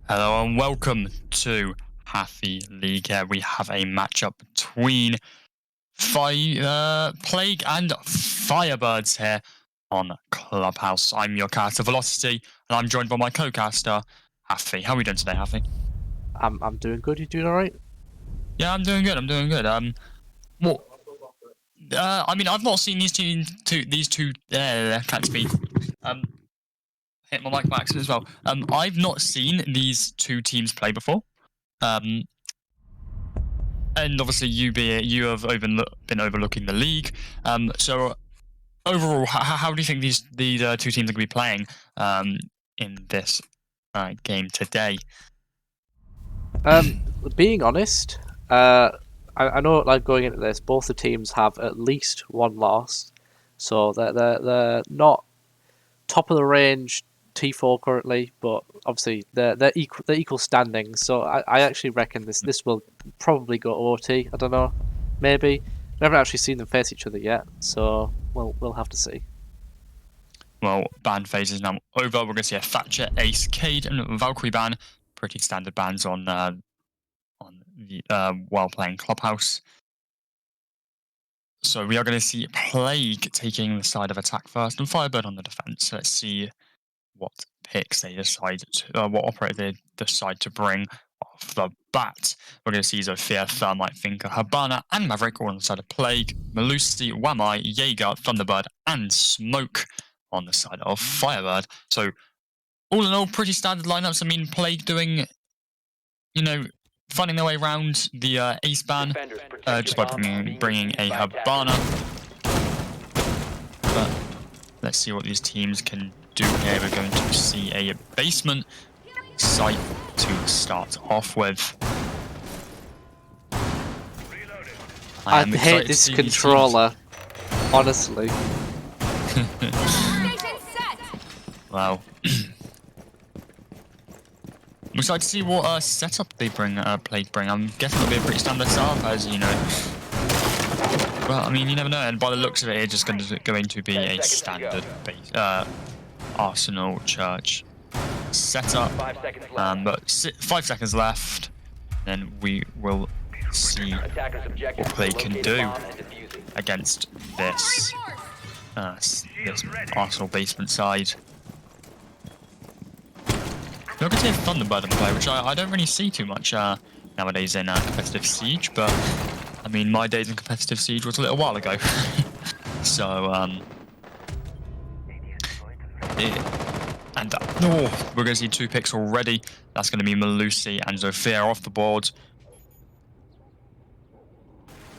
Hello and welcome to Happy League. We have a matchup between Plague and Firebirds here on Clubhouse. I'm your caster Velocity, and I'm joined by my co-caster Happy. How are we doing today, Happy? I'm doing good. You doing all right? Yeah, I'm doing good. I mean, I've not seen these two. Can't speak. Hit my mic by accident as well. I've not seen these two teams play before. And obviously, you have been overlooking the league. So overall, how do you think these two teams are going to be playing in this game today? Being honest, I know like going into this, both the teams have at least one loss, so they're not top of the range T4 currently, but obviously they're equal standings. So I actually reckon this will probably go OT. I don't know, maybe. We haven't actually seen them face each other yet, so we'll have to see. Well, ban phase is now over. We're going to see a Thatcher, Ace, Cade, and Valkyrie ban. Pretty standard bans on while playing Clubhouse. So we are going to see Plague taking the side of attack first, and Firebird on the defense. Let's see what picks they decide to, what operator they decide to bring off the bat. We're going to see Zofia, Thermite, Finker, Habana, and Maverick all on the side of Plague, Melusi, Wamai, Jaeger, Thunderbird, and Smoke on the side of Firebird. So all in all, pretty standard lineups. I mean, Plague doing, finding their way around the Ace ban just by bringing a Habana. But let's see what these teams can do here. We're going to see a basement site to start off with. I hate this controller, honestly. Wow. I'm excited to see what setup they bring. Plague bring. I'm guessing it'll be a pretty standard setup, as you know. Well, I mean, you never know. And by the looks of it, it's just going to be a standard base, Arsenal Church setup. But 5 seconds left, then we will see what Plague can do against this Arsenal basement side. We're going to see a Thunderbird in play, which I don't really see too much nowadays in competitive Siege, but I mean, my days in competitive Siege was a little while ago. So, we're going to see 2 picks already. That's going to be Melusi and Zofia off the board.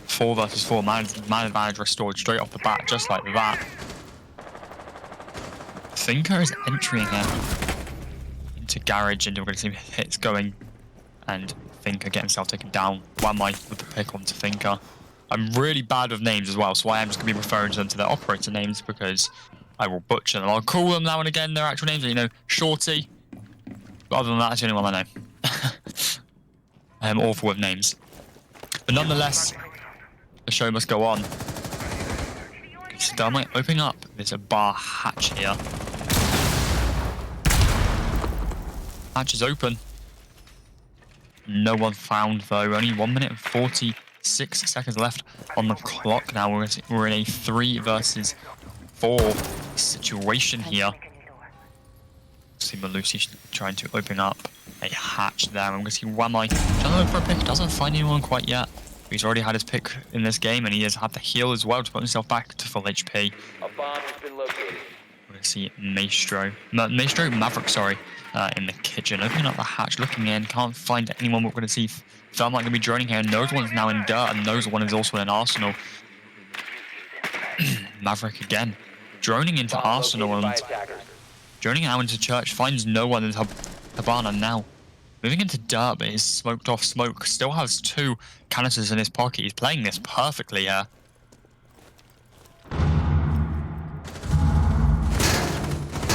4 versus 4, man advantage restored straight off the bat, just like that. Finker is entering here into Garage, and we're going to see hits going, and Finker get himself taken down. Wamai with the pick onto Finker. I'm really bad with names as well, so I am just going to be referring to them to their operator names because I will butcher them. I'll call them now and again their actual names, Shorty. But other than that, that's the only one I know. I am awful with names. But nonetheless, the show must go on. Thermite opening up. There's a bar hatch here. Hatch is open. No one found though. Only 1 minute and 46 seconds left on the clock. Now we're in a 3 versus 4 situation here. See Melusi trying to open up a hatch there. I'm going to see Wamai trying to look for a pick. Doesn't find anyone quite yet. He's already had his pick in this game, and he has had the heal as well to put himself back to full HP. A bomb has been located. We're going to see Maverick, sorry, in the kitchen, opening up the hatch, looking in, can't find anyone. We're going to see Thermite going to be droning here. Nose one's now in dirt, and Nose one is also in Arsenal. Maverick again, droning into Arsenal, and droning out into Church, finds no one in Habana now. Moving into dirt, but his smoked off Smoke still has 2 canisters in his pocket. He's playing this perfectly here.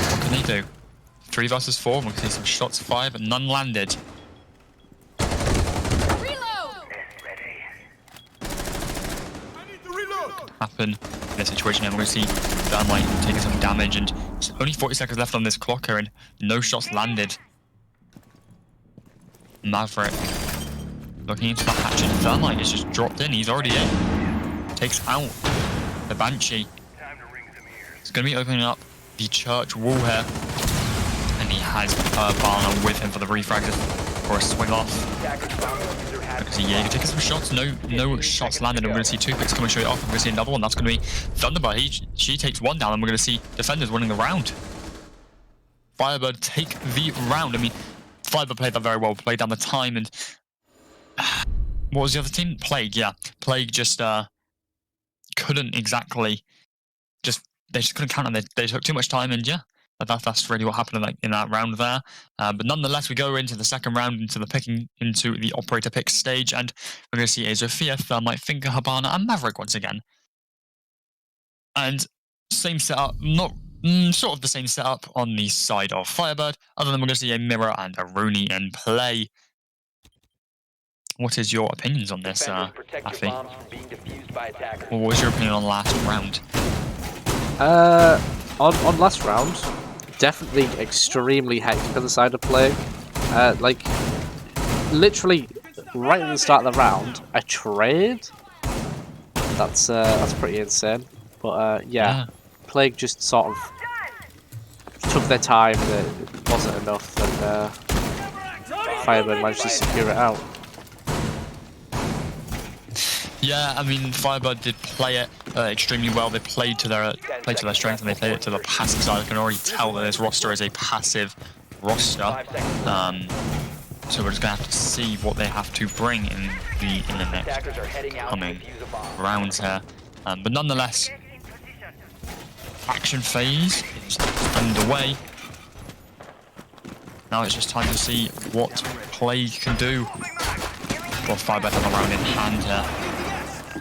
What can he do? 3 versus 4. We're going to see some shots fired, but none landed. Happen in this situation, and we're going to see Thermite taking some damage, and only 40 seconds left on this clock here, and no shots landed. Maverick looking into the hatch, and Thermite is just dropped in. He's already in. Takes out the Banshee. It's going to be opening up the church wall here. And he has Barna with him for the refrag for a swing off. Because Jaeger taking some shots. No shots landed. And we're going to see two picks coming straight off. And we're going to see another one. That's going to be Thunderbird. She takes one down, and we're going to see defenders winning the round. Firebird take the round. I mean, Firebird played that very well. Played down the time. And what was the other team? Plague, yeah. Plague just couldn't exactly they just couldn't count on it. They took too much time, and yeah, that's really what happened in that round there. But nonetheless, we go into the second round, into the operator pick stage, and we're going to see a Zofia, Thermite, Finger, Habana, and Maverick once again. And same setup, not sort of the same setup on the side of Firebird, other than we're going to see a Mirror and a Rooney in play. What is your opinions on this, Afi? What was your opinion on last round? On last round, definitely extremely hectic on the side of Plague. Like, literally, right at the start of the round, a trade. That's pretty insane. But yeah, Plague just sort of took their time, and it wasn't enough, and Firebird managed to secure it out. Yeah, I mean, Firebird did play it extremely well. They played to their strength, and they played it to the passive side. I can already tell that this roster is a passive roster. So we're just gonna have to see what they have to bring in the next coming rounds here. But nonetheless, action phase is underway. Now it's just time to see what Plague can do. Well, Firebird have a round in hand here.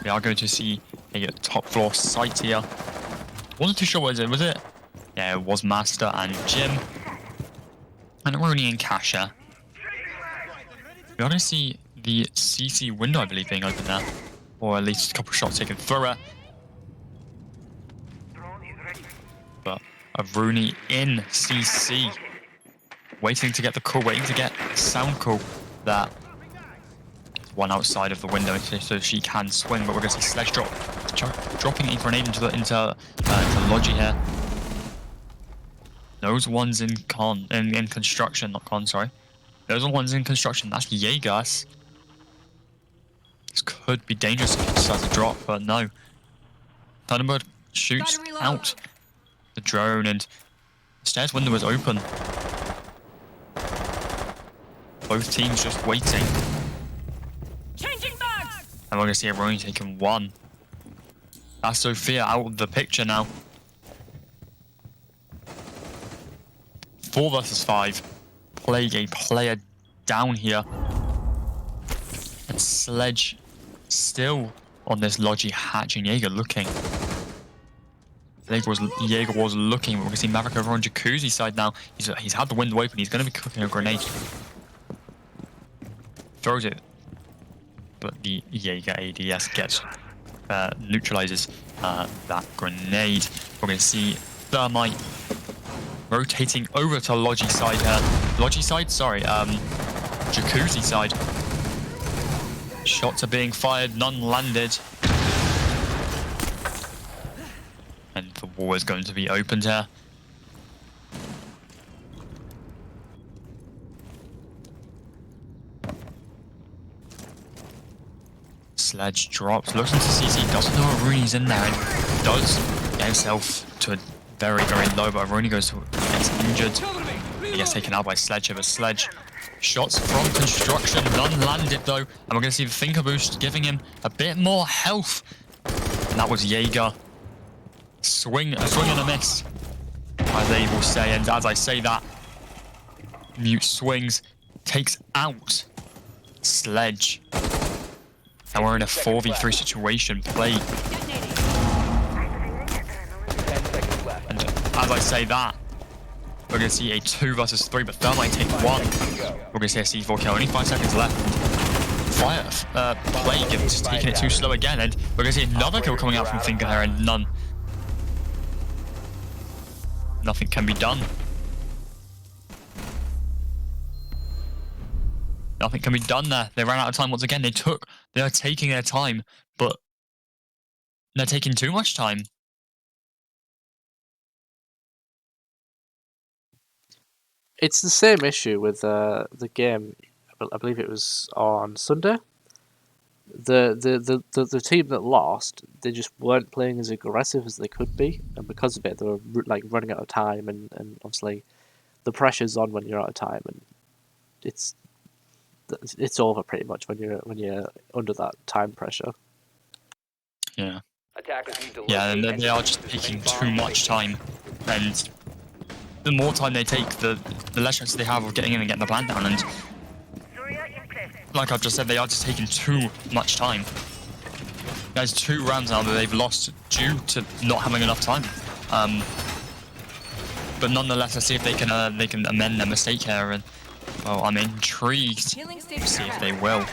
We are going to see a top floor site here. Wasn't too sure what it was. Yeah, it was Master and Jim. And Rooney and Kasha. We are going to see the CC window, I believe, being open there. Or at least a couple of shots taken through it. But a Rooney in CC. Waiting to get the call, waiting to get the sound call that one outside of the window so she can swing, but we're going to see Sledge dropping a grenade into Logi here. Those ones in construction, not con, sorry. Those are ones in construction. That's Jaegers. This could be dangerous if he decides to drop, but no. Thunderbird shoots out the drone, and the stairs window is open. Both teams just waiting. And we're going to see everyone taking one. That's Sophia out of the picture now. 4 versus 5. Plague a player down here. And Sledge still on this Logi hatch, and Jaeger looking. Jaeger was looking. We're going to see Maverick over on Jacuzzi side now. He's had the window open. He's going to be cooking a grenade. Throws it. But the Jaeger ADS neutralizes that grenade. We're going to see Thermite rotating over to Logi side here. Logi side? Sorry, Jacuzzi side. Shots are being fired, none landed. And the wall is going to be opened here. Sledge drops, looks into CC, doesn't know what Rooney's in there, and does get himself to a very, very low, but Rooney gets injured. He gets taken out by Sledge over Sledge. Shots from construction, none landed though, and we're going to see the Thinker Boost giving him a bit more health. And that was Jaeger. A swing and a miss, as they will say, and as I say that, Mute swings, takes out Sledge. And we're in a 4v3 situation. Play. And as I say that, we're going to see a 2 versus 3, but Thermite take 1. We're going to see a C4 kill. Only 5 seconds left. Plague just taking it too slow again, and we're going to see another kill coming out from Thinker here, and nothing can be done. Nothing can be done there. They ran out of time once again. They are taking their time, but they're taking too much time. It's the same issue with the game. I believe it was on Sunday. The team that lost, they just weren't playing as aggressive as they could be, and because of it, they were like running out of time, and obviously, the pressure's on when you're out of time, and it's over pretty much when you're under that time pressure. Yeah. Yeah, and they are just taking too much time, and the more time they take, the less chance they have of getting in and getting the plant down. And like I've just said, they are just taking too much time. There's 2 rounds now that they've lost due to not having enough time. But nonetheless, let's see if they can amend their mistake here. And well, I'm intrigued to see if they will.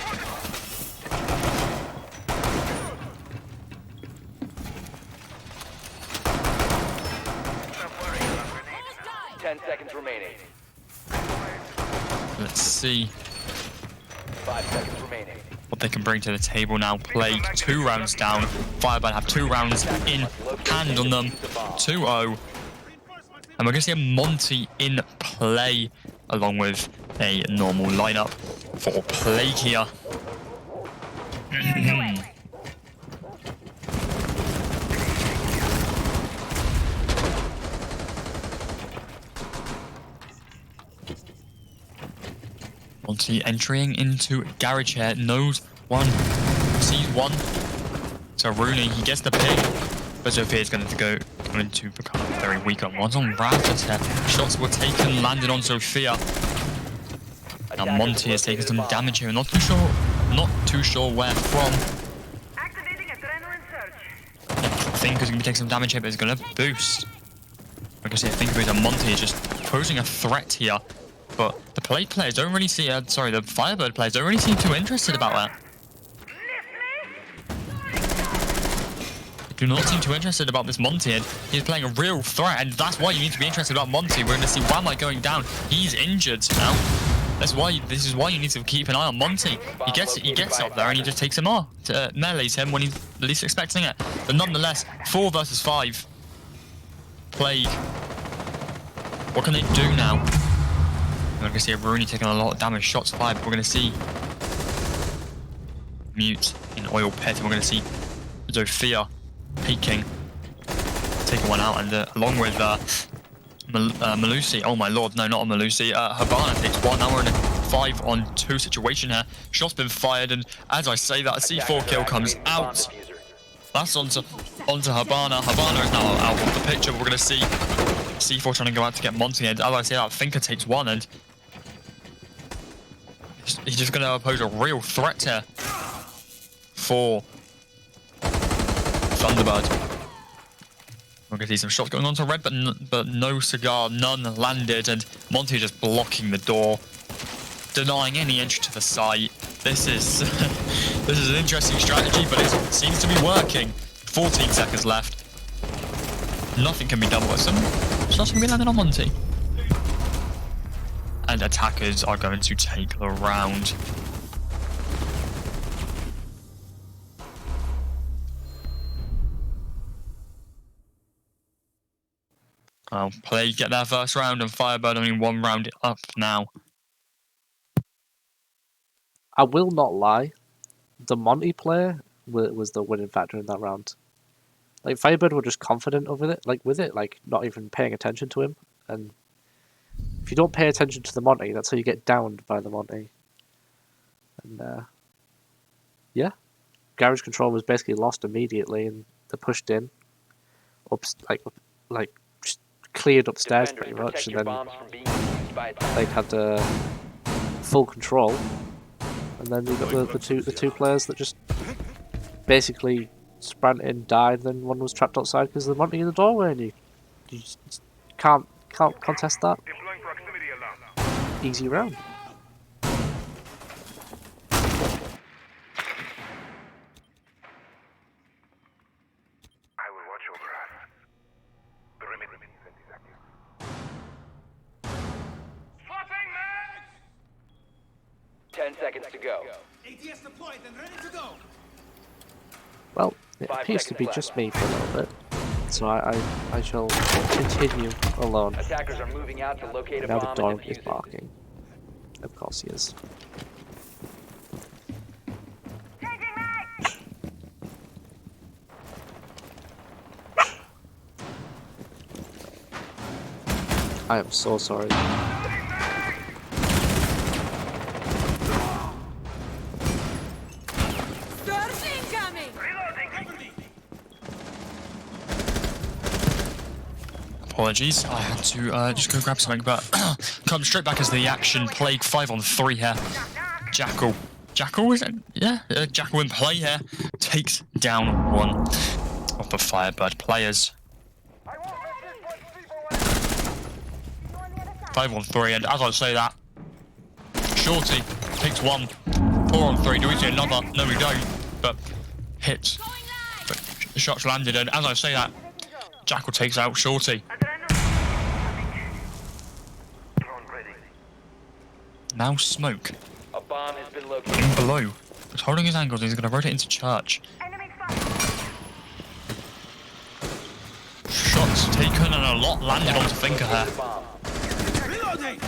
Let's see 5 seconds remaining. what they can bring to the table now. Plague 2 rounds down. FiBE have 2 rounds in hand on them. 2-0. And we're going to see a Monty in play along with a normal lineup for Plague here. Monty entering into garage here, knows one, sees one. So Rooney, he gets the pick, but Sophia is going to become very weak on ones on Raptors here. Shots were taken, landed on Sophia. Now Monty is taking some damage here, not too sure where from. I think he's going to be taking some damage here, but he's going to boost. Like I say, I think a Monty is just posing a threat here. But the Plague players don't really see, the Firebird players don't really seem too interested about that. They do not seem too interested about this Monty, and he's playing a real threat, and that's why you need to be interested about Monty. We're going to see Wamai going down. He's injured now. This is why you need to keep an eye on Monty. He gets up there and he just takes him off. Melees him when he's least expecting it. But nonetheless, 4 versus 5. Plague. What can they do now? We're going to see a Rooney taking a lot of damage. Shots fired. We're going to see Mute in Oil Pit. And we're going to see Sophia peeking, taking one out. And along with Malusi. Oh my lord, no, not a Malusi. Havana takes one. Now we're in a 5-on-2 situation here. Shot's been fired. And as I say that, a C4 kill comes out. That's onto Havana. Havana is now out of the picture. We're going to see C4 trying to go out to get Monty. And as I say that, Thinker takes one. And he's just going to pose a real threat here for Thunderbird. We're going to see some shots going on to Red, but no cigar, none landed. And Monty just blocking the door, denying any entry to the site. This is an interesting strategy, but it seems to be working. 14 seconds left. Nothing can be done with some shots going to be landing on Monty. And attackers are going to take the round. Plague get their first round, and Firebird only 1 round up now. I will not lie, the Monty player was the winning factor in that round. Like, Firebird were just confident with it, like not even paying attention to him. And if you don't pay attention to the Monty, that's how you get downed by the Monty. And yeah, Garage Control was basically lost immediately, and they pushed in, like just cleared upstairs pretty much, and then they had full control. And then you got the two players that just basically sprint in, died, then one was trapped outside because of the Monty in the doorway, and you just can't contest that. Easy round. I will watch over us. The remaining 20 seconds. 10 10 seconds to go. ATS deployed and ready to go. Well, it 5 appears to seconds be left. just me for a little bit. So I shall continue alone. Attackers are moving out to locate a Now the bomb dog and defuse is it. barking. Of course he is. I am so sorry. Stars incoming! Apologies, I had to just go grab something, but come straight back as the action. Plague 5 on 3 here. Jackal. Jackal, is it? Yeah, Jackal in play here. Takes down one of the Firebird players. 5 on 3, and as I say that, Shorty takes one. 4 on 3, do we see another? No, we don't, but hits. But the shots landed, and as I say that, Jackal takes out Shorty. Drone ready. Now Smoke A bomb has been located. in below. He's holding his angles, he's going to rotate into Church. Shots taken and a lot landed onto Finker here. The bomb. Reloading.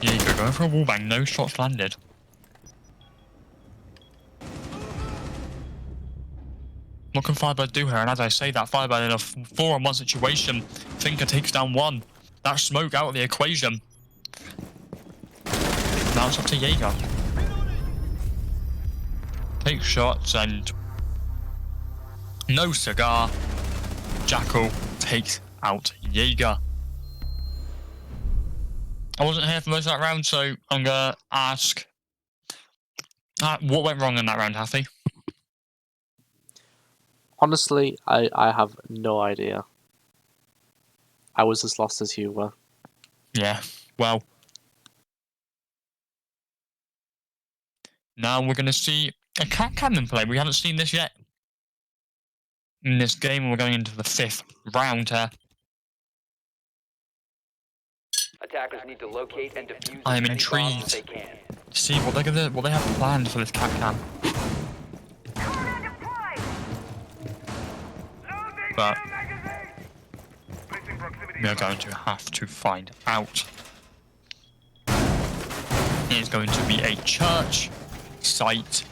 Yeah, you go going for a wallbang, no shots landed. What can Firebird do here? And as I say that, Firebird in a 4-on-1 situation, Finker takes down one. That's Smoke out of the equation. Now it's up to Jaeger. Takes shots and no cigar. Jackal takes out Jaeger. I wasn't here for most of that round, so I'm gonna ask, what went wrong in that round, Haffy? Honestly, I have no idea. I was as lost as you were. Yeah, well. Now we're gonna see a cat cannon play. We haven't seen this yet in this game. We're going into the 5th round here. Attackers need to locate and defuse I am as many bombs intrigued. as they can. See what they have planned for this cat cam. But we are going to have to find out. It's going to be a church site.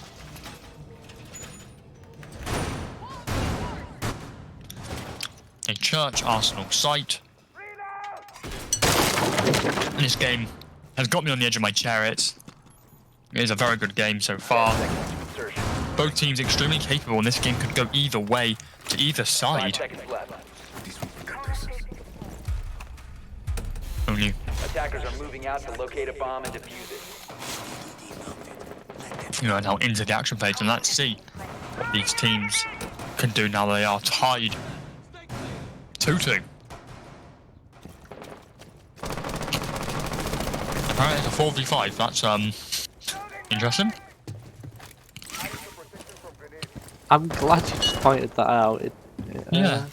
A church Arsenal site. And this game has got me on the edge of my chair. It is a very good game so far. 10 seconds to insertion. Both teams extremely capable, and this game could go either way to either 5 side. seconds left. Only Attackers are moving out to locate a bomb and defuse it. you know now into the action phase, and let's see what these teams can do now they are tied 2-2. Apparently it's a 4v5. That's interesting. I'm glad you just pointed that out. Yeah,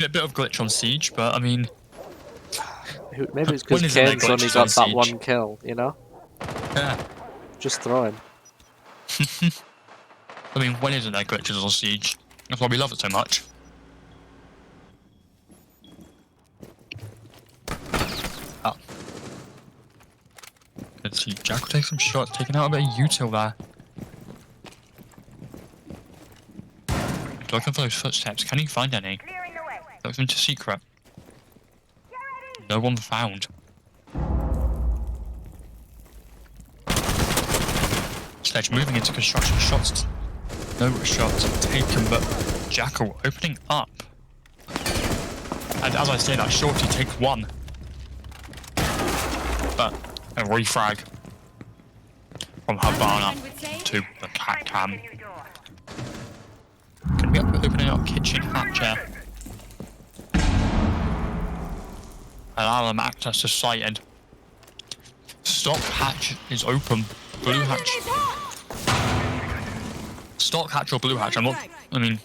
a bit of glitch on Siege, but I mean, Maybe it's When because isn't there Kane's only glitches got on that Siege? one kill, you know? yeah. Just throwing. I mean, when isn't there glitches on Siege? That's why we love it so much. Oh. Let's see, Jack will take some shots, taking out a bit of util there. Looking for those footsteps. Can he find any? Looks into secret. No one found. Sledge moving into construction. Shots. No shots taken, but Jackal opening up. And as I say that, Shorty takes one. But a refrag from Havana to the cat cam. Can we opening up kitchen hatch here? Allow them access to site, and stock hatch is open. Blue hatch. Stock hatch or blue hatch, I mean,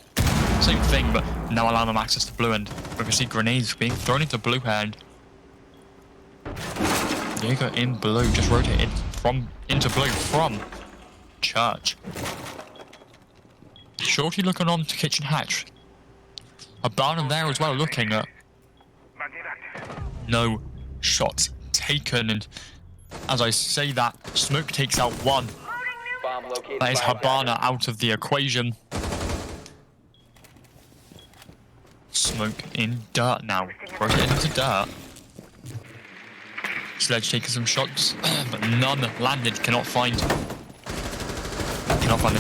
same thing, but now allow them access to blue end. We can see grenades being thrown into blue end. Jaeger in blue, just rotated into blue from church. Shorty looking on to kitchen hatch. A Barnum there as well, looking at no shots taken, and as I say that, Smoke takes out one. Bomb located That is by Habana attacker. out of the equation. Smoke in dirt now. Rotated into dirt. Sledge taking some shots, but none landed. Cannot find the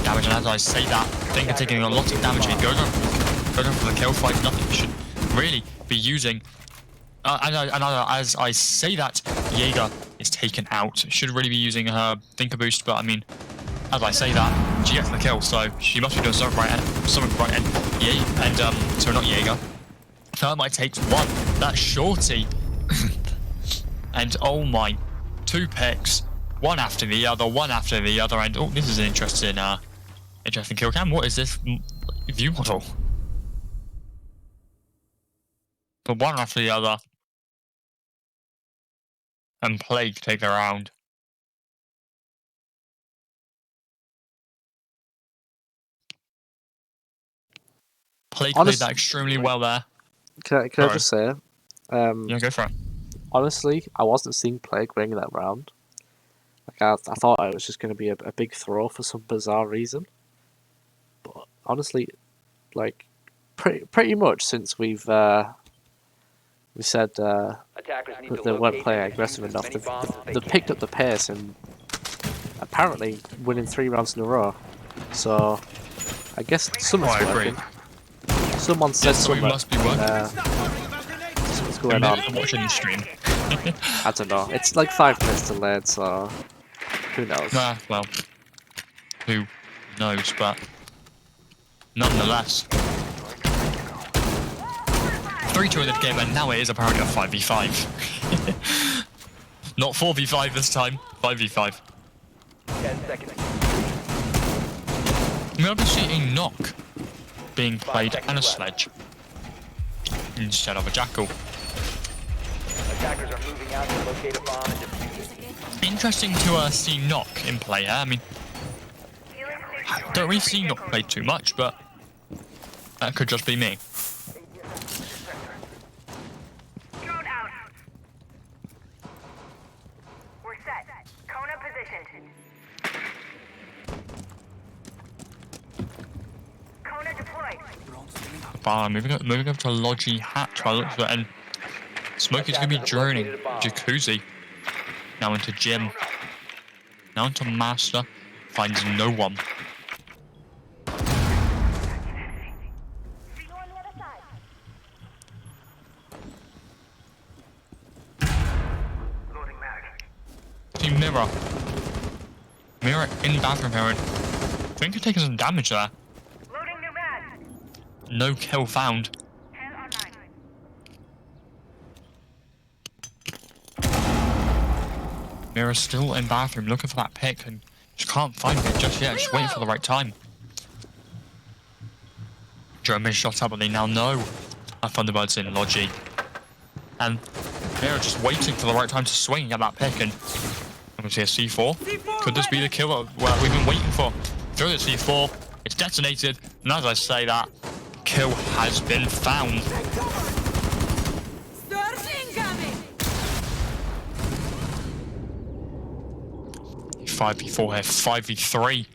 damage. And as I say that, Finger taking a lot of damage here. Going for the kill fight. Nothing should really be using. As I say that, Jaeger is taken out. Should really be using her Thinker boost, but I mean, as I say that, she gets the kill, so she must be doing something right. So not Jaeger. Thermite takes one. That's Shorty. And oh my, 2 picks, one after the other, and oh, this is an interesting kill cam. What is this view model? But one after the other, and Plague take the round. Plague played that extremely well there. Can I just say, Yeah, go for it. honestly, I wasn't seeing Plague winning that round. Like I thought it was just going to be a big throw for some bizarre reason. But honestly, like pretty much since we said Attackers need that to they weren't locate playing and aggressive defuse as enough, many bombs as they they've can. picked up the pace and apparently winning 3 rounds in a row. So I guess something's I agree. working. Someone said Yes, so it something. must be working. What's going on? I'm watching the stream. I don't know. It's like 5 minutes delayed, so who knows? Well, who knows, but nonetheless. 3-2 in the game, and now it is apparently a 5v5. Not 4v5 this time, 5v5. 10 seconds. We obviously see a knock being played and a sledge instead of a jackal. Attackers are moving out to locate a bomb and defuse it. Interesting to see knock in play here. I mean, I don't really see knock played too much, but that could just be me. Drone out. We're set. Kona positioned. Kona deployed. Moving over to Logi Hatch. I looked at it, and Smoke is going to be droning Jacuzzi. Now into Jim. Now into Master. Finds no one. Loading mag. See Mirror. Mirror in bathroom here. I think you're taking some damage there. Loading new mag. No kill found. 10 online. Mirror still in bathroom looking for that pick and just can't find it just yet. Just waiting for the right time. German shot up, but they now know that Thunderbird's in Logi. And Mirror just waiting for the right time to swing and get that pick. And I'm going to see a C4. Could this be the kill that we've been waiting for? Throw the C4. It's detonated. And as I say that, kill has been found. Stars incoming! 5v4 here, 5v3.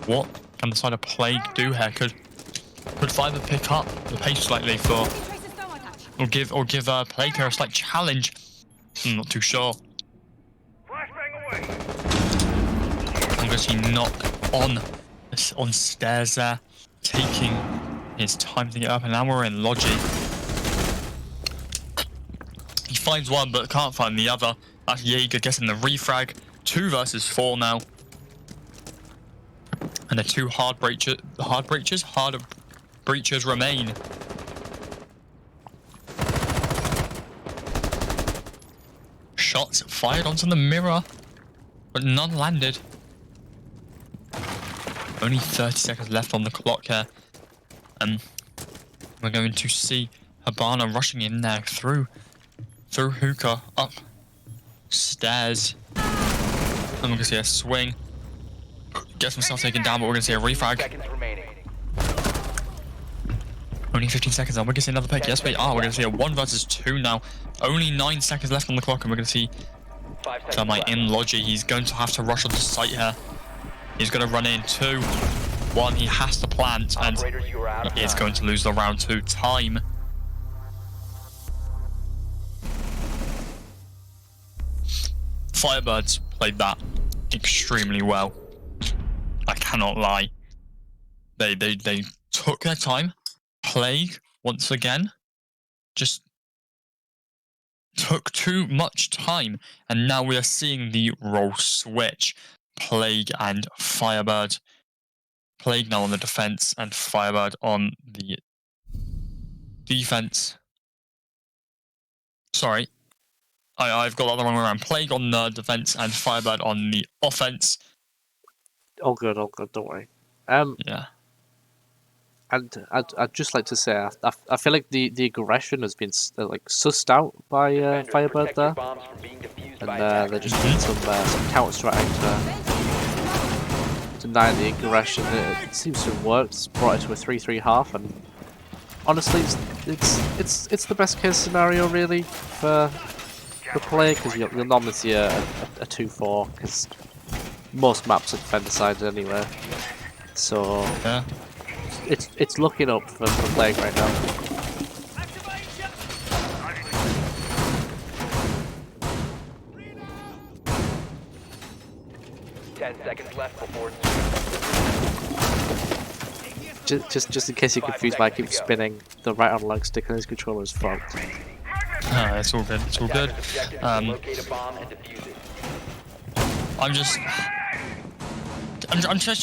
What can the side of Plague do here? Could FiBE pick up the pace slightly for, or give Plague here a slight challenge? I'm not too sure. Flashbang away. I'm going to see knock on stairs there, taking his time to get up, and now we're in Logi. He finds one but can't find the other. That's Jaeger getting the refrag. 2 versus 4 now. And the 2 hard breachers remain. Shots fired onto the mirror, but none landed. Only 30 seconds left on the clock here. We're going to see Habana rushing in there through hookah, up stairs. And we're going to see a swing. Gets himself taken down, but we're going to see a refrag. Seconds remaining. Only 15 seconds on. We're going to see another pick. Yes, we are. We're going to see a 1 versus 2 now. Only 9 seconds left on the clock, and we're going to see 5 seconds Thermite left. in Logi. He's going to have to rush onto site here. He's going to run in 2, 1. He has to plant, and Operators, you are out of he is time. going to lose the round 2 time. Firebirds played that extremely well. I cannot lie. They took their time. Plague, once again, just took too much time. And now we are seeing the role switch. Plague and Firebird. Plague now on the defense and Firebird on the defense. Sorry. I've got that the wrong way around. Plague on the defense and Firebird on the offense. All good, don't worry. Yeah. And I'd just like to say, I feel like the aggression has been like sussed out by Defenders, Firebird protect your there, bombs from being defused and by they're attackers. just doing some counter strike to deny the aggression. It seems to have worked. It's brought it to a 3-3 half, and honestly, it's the best case scenario really for play, because you'll normally see a 2-4, because most maps are defender sided anyway. So Yeah. it's looking up for Plague right now. 10 seconds left before Just in case you're confused by I keep spinning, the right analog stick on his controller is fucked. It's all good. It's all good. objective to locate a bomb and defuse it. I'm just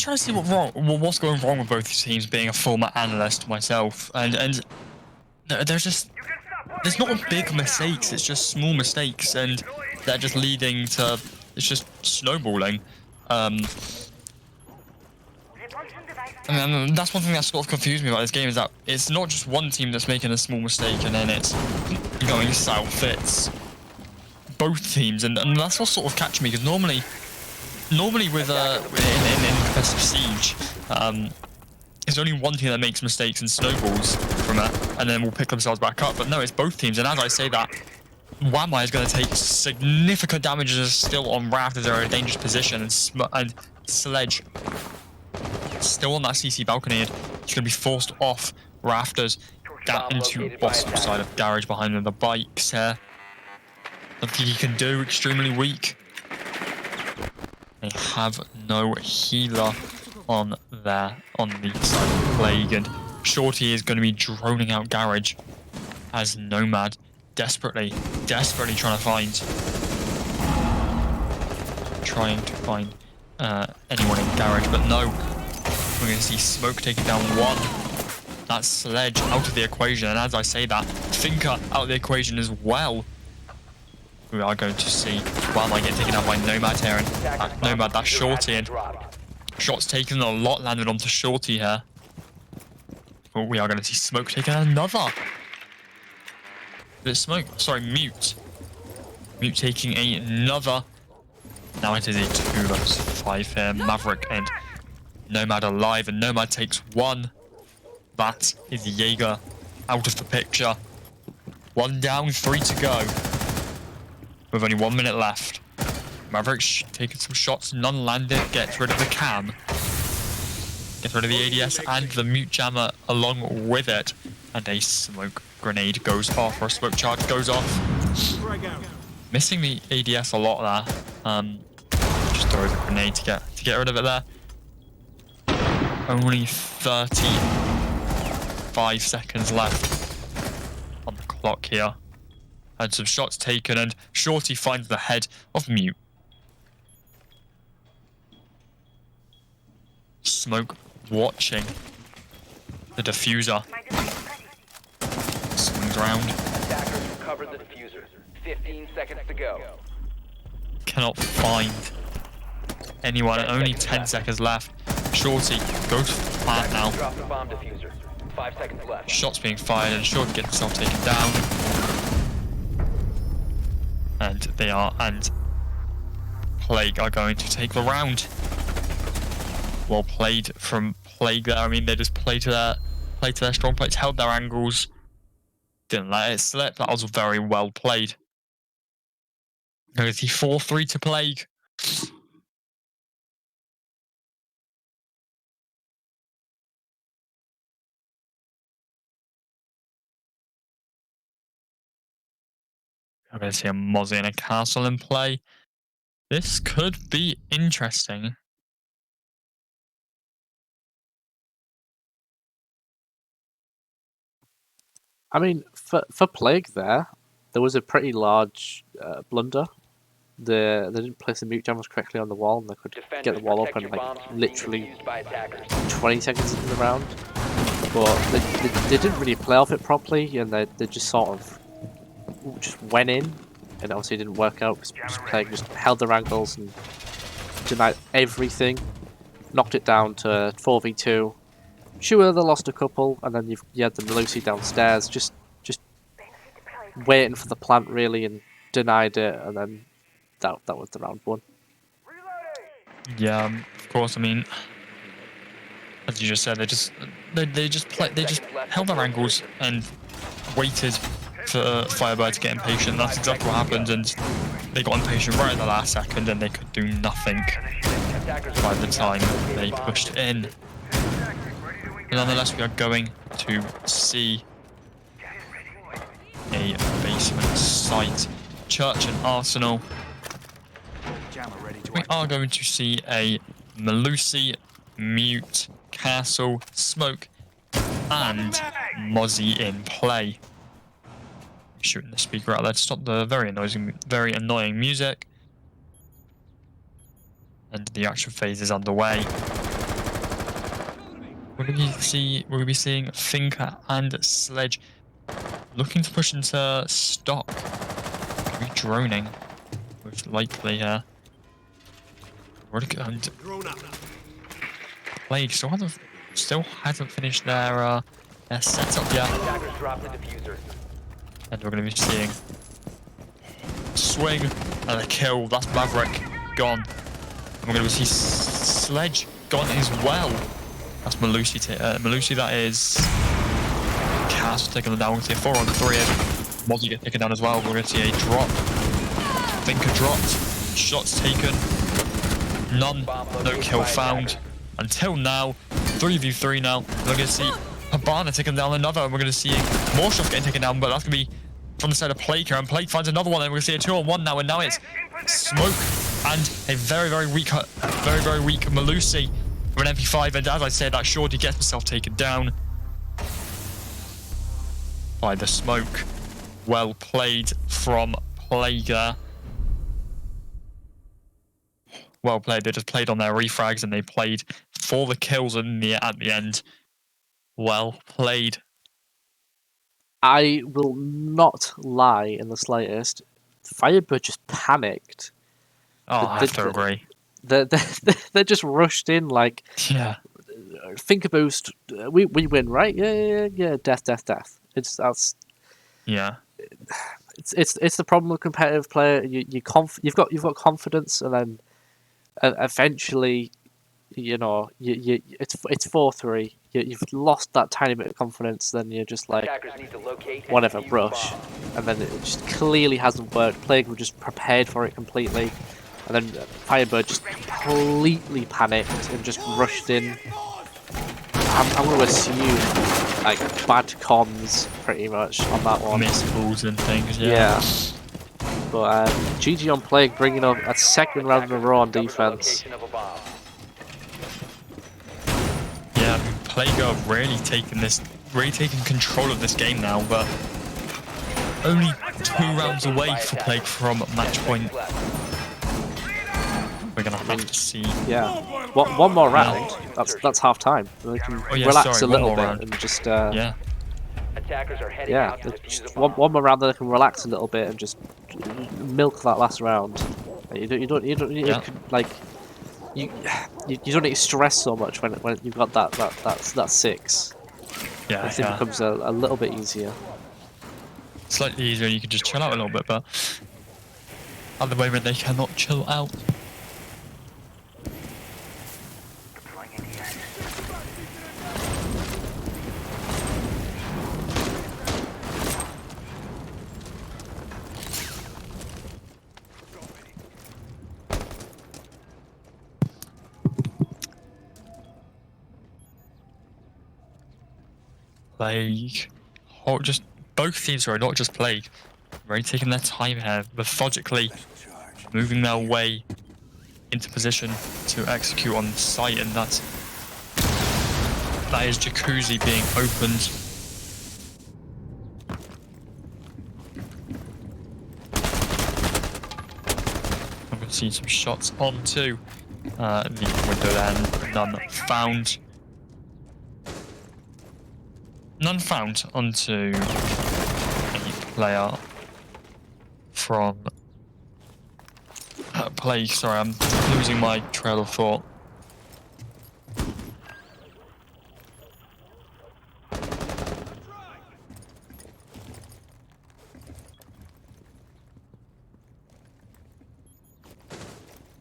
trying to see what's going wrong with both teams. Being a former analyst myself, and there's not big mistakes. It's just small mistakes, and they're just leading to it's just snowballing. And that's one thing that sort of confused me about this game, is that it's not just one team that's making a small mistake and then it's going south. It's both teams, and that's what sort of catch me, because normally with in competitive siege, it's only one team that makes mistakes and snowballs from it, and then will pick themselves back up. But no, it's both teams, and as I say that, Wamai is going to take significant damages still on Rafters. They're in a dangerous position, and Sledge still on that CC balcony, and he's going to be forced off Rafters down into bottom side of garage behind the bikes here. Nothing he can do, extremely weak. They have no healer on the side of Plague, and Shorty is going to be droning out garage as Nomad desperately trying to find anyone in garage, but no. We're going to see Smoke taking down 1. That's Sledge out of the equation, and as I say that, Thinker out of the equation as well. We are going to see Wildlife get taken out by Nomad here, and that's Nomad, that's Shorty, and shots taken, a lot landed onto Shorty here. But we are going to see Smoke taking another. Is it Smoke? Sorry, Mute. Mute taking another. Now it is a 2 versus 5 here. Maverick and Nomad alive, and Nomad takes 1. That is Jaeger out of the picture. 1 down, 3 to go. With only 1 minute left. Maverick's taking some shots, none landed, gets rid of the cam. Gets rid of the ADS and the mute jammer along with it. And a smoke grenade goes off, or a smoke charge goes off. Missing the ADS a lot there. Just throws a grenade to get rid of it there. Only 35 seconds left on the clock here. And some shots taken, and Shorty finds the head of Mute. Smoke watching the diffuser. Swings around. Attackers recovered the diffuser. 15 seconds to go. Cannot find anyone. Only 10 seconds left. Shorty goes for the plant now. Drop the bomb diffuser. 5 seconds left. Shots being fired and Short gets himself taken down. And Plague are going to take the round. Well played from Plague there. I mean, they just played to their strong points, held their angles, didn't let it slip. That was very well played. Goes the 4-3 to Plague. I'm going to see a Mozzie and a Castle in play. This could be interesting. I mean, for Plague there was a pretty large blunder. They didn't place the mute jammers correctly on the wall, and they could get the wall open like literally 20 seconds into the round. But they didn't really play off it properly, and they just sort of just went in, and obviously it didn't work out because Plague just held their angles and denied everything, knocked it down to 4v2. Sure, they lost a couple, and then you had the Lucy downstairs, just waiting for the plant really, and denied it, and then that was the round one. Yeah, of course. I mean, as you just said, they just held their angles and waited for FiBE to get impatient. That's exactly what happened, and they got impatient right at the last second, and they could do nothing by the time they pushed in. But nonetheless, we are going to see a basement site, church and arsenal. We are going to see a Melusi, Mute, Castle, Smoke, and Mozzie in play. Shooting the speaker out there to stop the very annoying music. And the action phase is underway. We're going to be seeing Finker and Sledge looking to push into stock. Could be droning, most likely here. Plague still hasn't finished their setup yet. Attackers dropped the diffuser. And we're going to be seeing swing and a kill. That's Maverick gone. And we're going to see Sledge gone as well. That's Melusi. Melusi, that is Castle taking them down. We're going to see a 4-on-3. Mozzie get taken down as well. We're going to see a drop. Finker dropped. Shots taken. None. No kill found. Until now. 3v3 now. We're going to see Habana taking down another. And we're going to see more shots getting taken down. But that's going to be from the side of Plague here. And Plague finds another one. And we're going to see a 2-on-1 now. And now it's Smoke and a very weak Melusi with an MP5. And as I said, that Shorty gets himself taken down by the Smoke. Well played from Plague there. Well played. They just played on their refrags and they played for the kills at the end. Well played. I will not lie in the slightest. FiBE just panicked. Oh, I have to agree. They just rushed in like, yeah. Think a boost. We win, right? Yeah. Death. Yeah. It's the problem with competitive player. You've got confidence, and then eventually, it's 4-3. You've lost that tiny bit of confidence. Then you're just like, whatever, rush, and then it just clearly hasn't worked. Plague were just prepared for it completely, and then FiBE just completely panicked and just rushed in. I'm going to assume like bad comms pretty much on that one. Missed balls and things. Yeah. But GG on Plague bringing up a second round in a row on defense. Yeah, Plague are really taking control of this game now, but only 2 rounds away for Plague from match point. We're gonna have to see. Yeah, one more round. That's half time. They can relax a little bit and just yeah. Just one more round. Then they can relax a little bit and just milk that last round. You don't need you don't need to stress so much when you've got that 6. Yeah, Everything yeah. becomes a little bit easier. Slightly easier and you can just chill out a little bit, but at the moment they cannot chill out. Deploying ADS. Plague. Or just both teams, sorry, not just Plague. Really taking their time here, methodically moving their way into position to execute on site, and that is Jacuzzi being opened. I'm going to see some shots onto the window there, none found. None found onto a player from Plague. Sorry, I'm losing my trail of thought.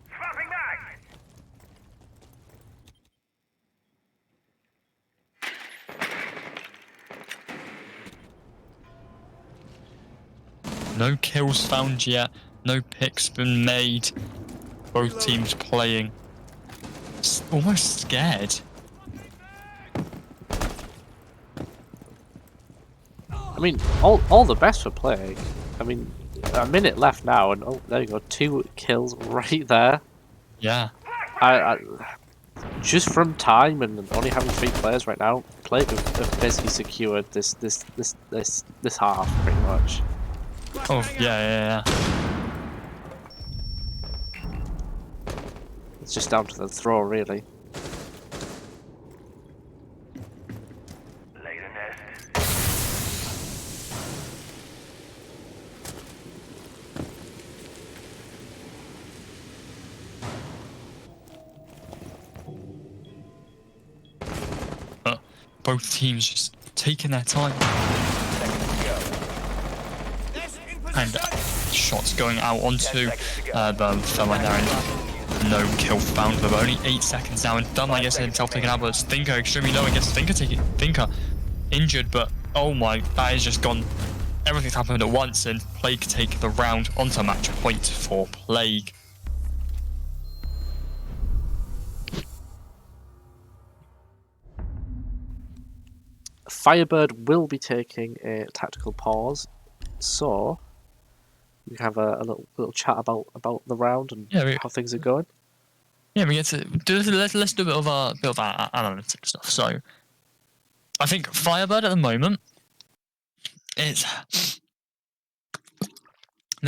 Swapping back! No kills found yet. No picks been made. Both teams playing almost scared. I mean, all the best for Plague. I mean, a minute left now, and oh, there you go, 2 kills right there. Yeah. I just from time and only having 3 players right now, Plague have basically secured this half pretty much. Oh, yeah. It's just down to the throw, really. Lay the nest. Both teams just taking their time. And shots going out onto the thermite there, and no kill found. There were only 8 seconds now, and Dunn, I guess, himself taken out, but it's Thinker extremely low. I guess Thinker injured, but oh my, that has just gone. Everything's happened at once, and Plague take the round onto match point for Plague. Firebird will be taking a tactical pause, so we can have a little chat about the round and how things are going. Yeah, we get to let's do a bit of analytics stuff. So, I think Firebird at the moment, it's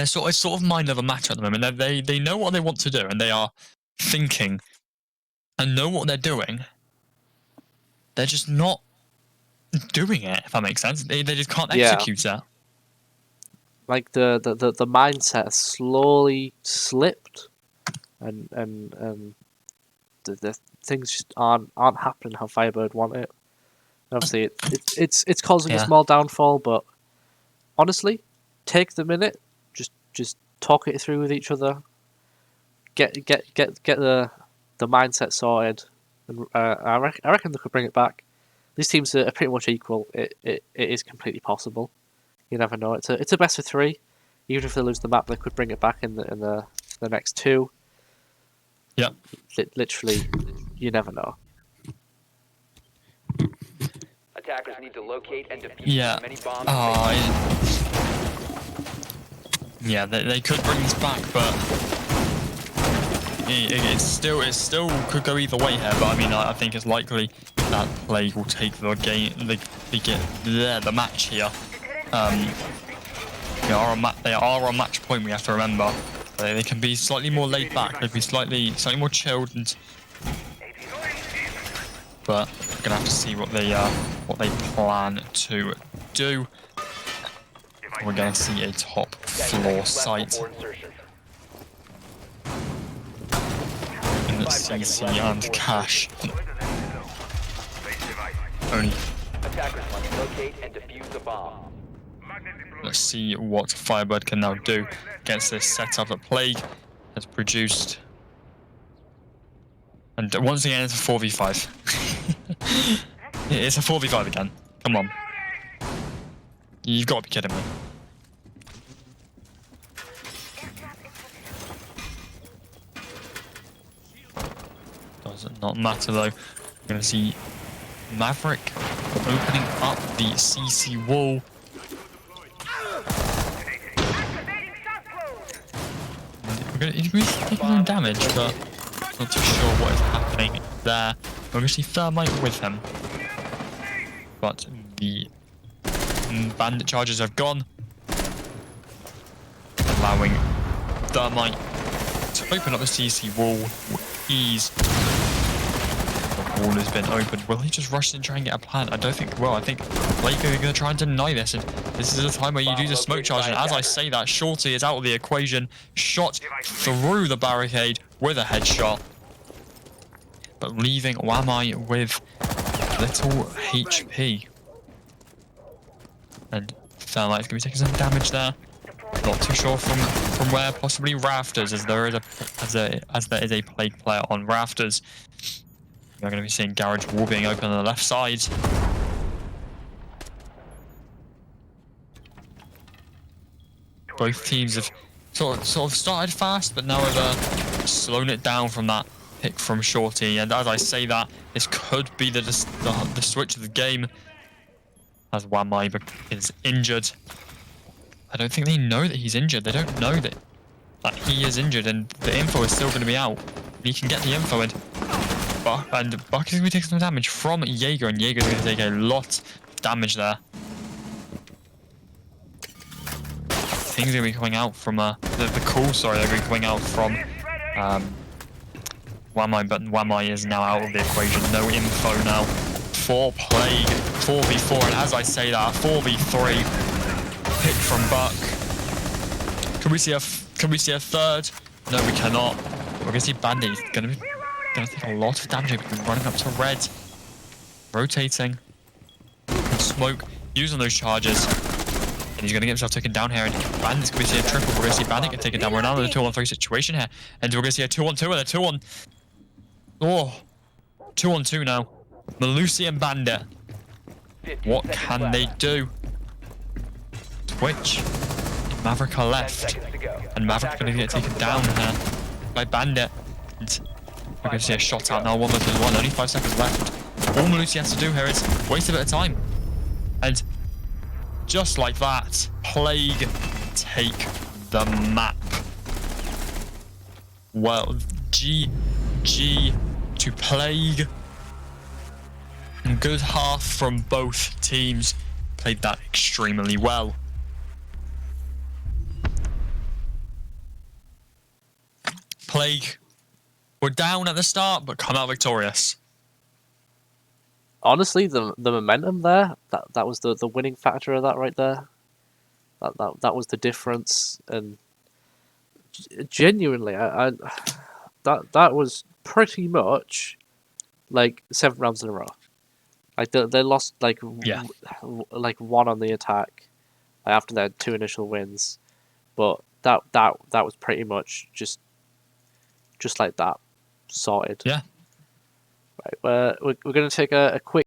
sort of mind over matter at the moment. They know what they want to do, and they are thinking and know what they're doing. They're just not doing it, if that makes sense. They just can't execute it. Like the mindset has slowly slipped, and the things just aren't happening how Firebird want it. Obviously, it's causing a small downfall, but honestly, take the minute, just talk it through with each other, get the mindset sorted, and I reckon they could bring it back. These teams are pretty much equal. It is completely possible. You never know. It's a best of 3. Even if they lose the map, they could bring it back in the next 2. Yeah. Literally, you never know. Attackers need to locate and defuse Yeah. as many bombs as Yeah, they could bring this back, but it still could go either way here. But I mean, I think it's likely that Plague will take the game, the match here. They are on match point. We have to remember they can be slightly more laid back. They can be slightly more chilled, but we're gonna have to see what they plan to do. We're gonna see a top floor site in the CC and Cash. Only attackers want Locate and defuse the bomb. Let's see what Firebird can now do against this setup that Plague has produced. And once again, it's a 4v5. It's a 4v5 again. Come on. You've got to be kidding me. Does not matter though. We're going to see Maverick opening up the CC wall. He's taking some damage, but not too sure what is happening there. We're going to see Thermite with him. But the bandit charges have gone, allowing Thermite to open up the CC wall with ease. The wall has been opened. Will he just rush in and try and get a plant? I don't think. Well, I think Blake are going to try and deny this. And this is a time where you do the smoke charge. And as I say that, Shorty is out of the equation. Shot through the barricade with a headshot. But leaving Wamai with little HP. And Thermite's going to be taking some damage there. Not too sure from where. Possibly Rafters, as there is a Plague player on Rafters. We're going to be seeing Garage Wall being open on the left side. Both teams have sort of started fast, but now have slowed it down from that pick from Shorty. And as I say that, this could be the switch of the game, as Wamai is injured. I don't think they know that he's injured. They don't know that he is injured, and the info is still going to be out. He can get the info, and Buck is going to be taking some damage from Jaeger, and Jaeger's going to take a lot of damage there. Things are going to be coming out from the calls. Sorry, they're going to be coming out from Wamai, but Wamai is now out of the equation. No info now for Plague. 4v4, and as I say that, 4v3 pick from Buck. Can we see a third? No, we cannot. We're going to see Bandit. He's going to take a lot of damage. He's been running up to red, rotating, smoke, using those charges. And he's going to get himself taken down here. And Bandit's going to see a triple. We're going to see Bandit get taken down. We're now in a 2-on-3 situation here. And we're going to see a 2-on-2 and a 2-on... Oh, 2-on-2 now. Malusi and Bandit. What can they do? Twitch. Maverick are left. And Maverick's going to get taken down here by Bandit. And we're going to see a shot out now. 1 versus 1. Only 5 seconds left. All Malusi has to do here is waste a bit of time. And just like that, Plague take the map. Well, GG to Plague. And good half from both teams. Played that extremely well. Plague were down at the start, but come out victorious. Honestly, the momentum there, that was the winning factor of that right there. That was the difference, and genuinely, that was pretty much like 7 rounds in a row. Like they lost like one on the attack after their 2 initial wins, but that was pretty much just like that, sorted. Yeah. Right, we're going to take a quick